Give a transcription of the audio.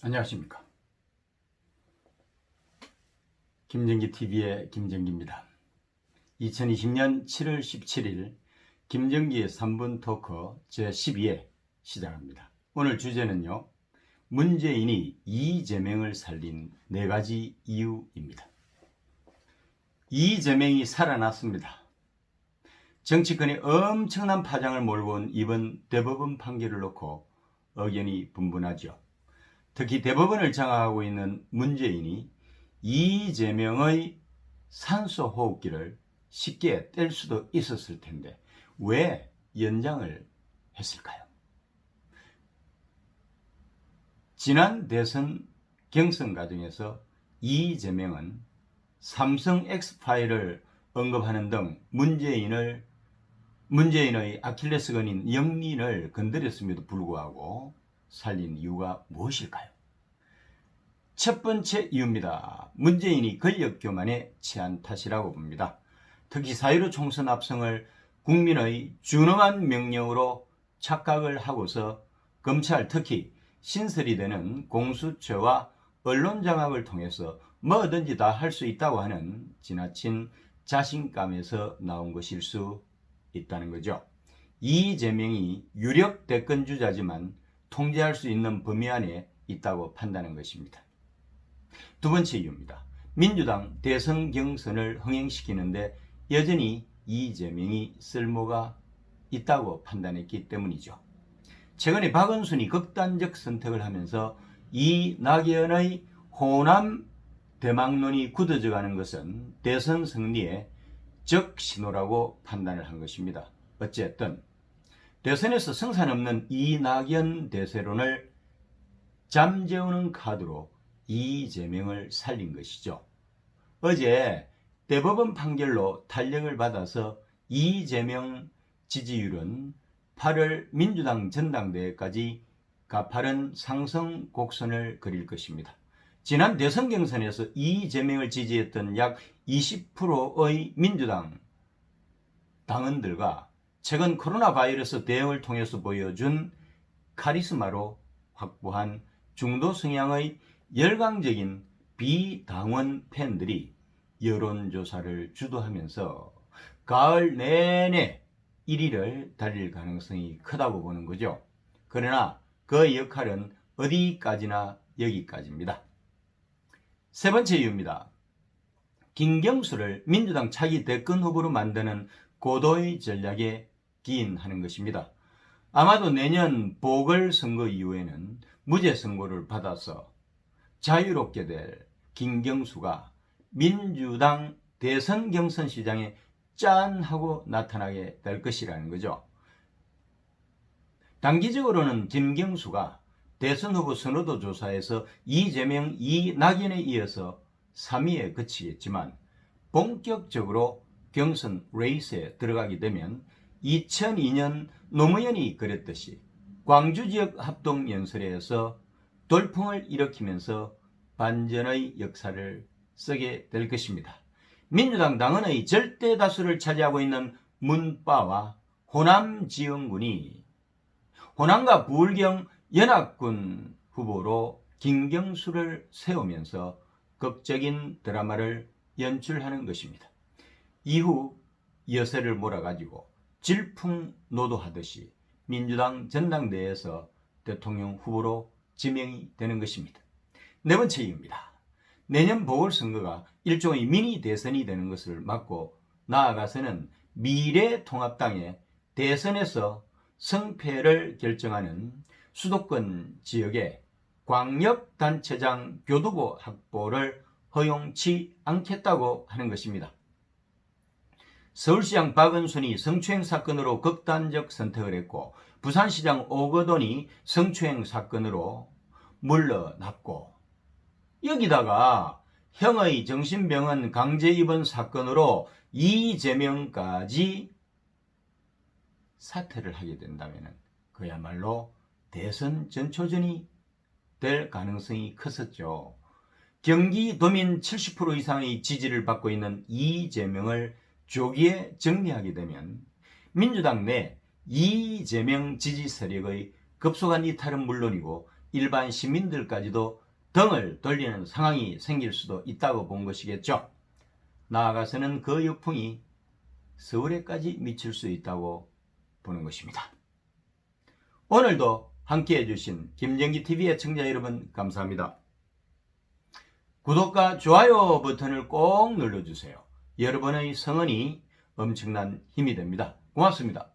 안녕하십니까. 김정기TV의 김정기입니다. 2020년 7월 17일 김정기의 3분 토크 제12회 시작합니다. 오늘 주제는요, 문재인이 이재명을 살린 4가지 이유입니다. 이재명이 살아났습니다. 정치권이 엄청난 파장을 몰고 온 이번 대법원 판결을 놓고 의견이 분분하죠. 특히 대법원을 장악하고 있는 문재인이 이재명의 산소 호흡기를 쉽게 뗄 수도 있었을 텐데 왜 연장을 했을까요? 지난 대선 경선 과정에서 이재명은 삼성 엑스파일을 언급하는 등 문재인의 아킬레스건인 영린을 건드렸음에도 불구하고 살린 이유가 무엇일까요? 첫 번째 이유입니다. 문재인이 권력 교만에 취한 탓이라고 봅니다. 특히 4.15 총선 압승을 국민의 준엄한 명령으로 착각을 하고서 검찰, 특히 신설이 되는 공수처와 언론 장악을 통해서 뭐든지 다 할 수 있다고 하는 지나친 자신감에서 나온 것일 수 있다는 거죠. 이재명이 유력 대권주자지만 통제할 수 있는 범위 안에 있다고 판단한 것입니다. 두 번째 이유입니다. 민주당 대선 경선을 흥행시키는데 여전히 이재명이 쓸모가 있다고 판단했기 때문이죠. 최근에 박원순이 극단적 선택을 하면서 이낙연의 호남 대망론이 굳어져 가는 것은 대선 승리의 적신호라고 판단을 한 것입니다. 어쨌든 대선에서 승산 없는 이낙연 대세론을 잠재우는 카드로 이재명을 살린 것이죠. 어제 대법원 판결로 탄력을 받아서 이재명 지지율은 8월 민주당 전당대회까지 가파른 상승 곡선을 그릴 것입니다. 지난 대선 경선에서 이재명을 지지했던 약 20%의 민주당 당원들과 최근 코로나 바이러스 대응을 통해서 보여준 카리스마로 확보한 중도 성향의 열광적인 비당원 팬들이 여론조사를 주도하면서 가을 내내 1위를 달릴 가능성이 크다고 보는 거죠. 그러나 그 역할은 어디까지나 여기까지입니다. 세 번째 이유입니다. 김경수를 민주당 차기 대권 후보로 만드는 고도의 전략에 기인하는 것입니다. 아마도 내년 보궐선거 이후에는 무죄 선고를 받아서 자유롭게 될 김경수가 민주당 대선 경선 시장에 짠 하고 나타나게 될 것이라는 거죠. 단기적으로는 김경수가 대선 후보 선호도 조사에서 이재명, 이낙연에 이어서 3위에 그치겠지만 본격적으로 경선 레이스에 들어가게 되면 2002년 노무현이 그랬듯이 광주 지역 합동 연설에서 돌풍을 일으키면서 반전의 역사를 쓰게 될 것입니다. 민주당 당원의 절대 다수를 차지하고 있는 문바와 호남 지역군이 호남과 부울경 연합군 후보로 김경수를 세우면서 극적인 드라마를 연출하는 것입니다. 이후 여세를 몰아가지고 질풍노도하듯이 민주당 전당대회에서 대통령 후보로 지명이 되는 것입니다. 네 번째 이유입니다. 내년 보궐선거가 일종의 미니 대선이 되는 것을 막고 나아가서는 미래통합당의 대선에서 승패를 결정하는 수도권 지역의 광역단체장 교두보 확보를 허용치 않겠다고 하는 것입니다. 서울시장 박은순이 성추행 사건으로 극단적 선택을 했고 부산시장 오거돈이 성추행 사건으로 물러났고 여기다가 형의 정신병원 강제 입원 사건으로 이재명까지 사퇴를 하게 된다면 그야말로 대선 전초전이 될 가능성이 컸었죠. 경기도민 70% 이상의 지지를 받고 있는 이재명을 조기에 정리하게 되면 민주당 내 이재명 지지 세력의 급속한 이탈은 물론이고 일반 시민들까지도 등을 돌리는 상황이 생길 수도 있다고 본 것이겠죠. 나아가서는 그 역풍이 서울에까지 미칠 수 있다고 보는 것입니다. 오늘도 함께해 주신 김정기TV의 청자 여러분 감사합니다. 구독과 좋아요 버튼을 꼭 눌러주세요. 여러분의 성원이 엄청난 힘이 됩니다. 고맙습니다.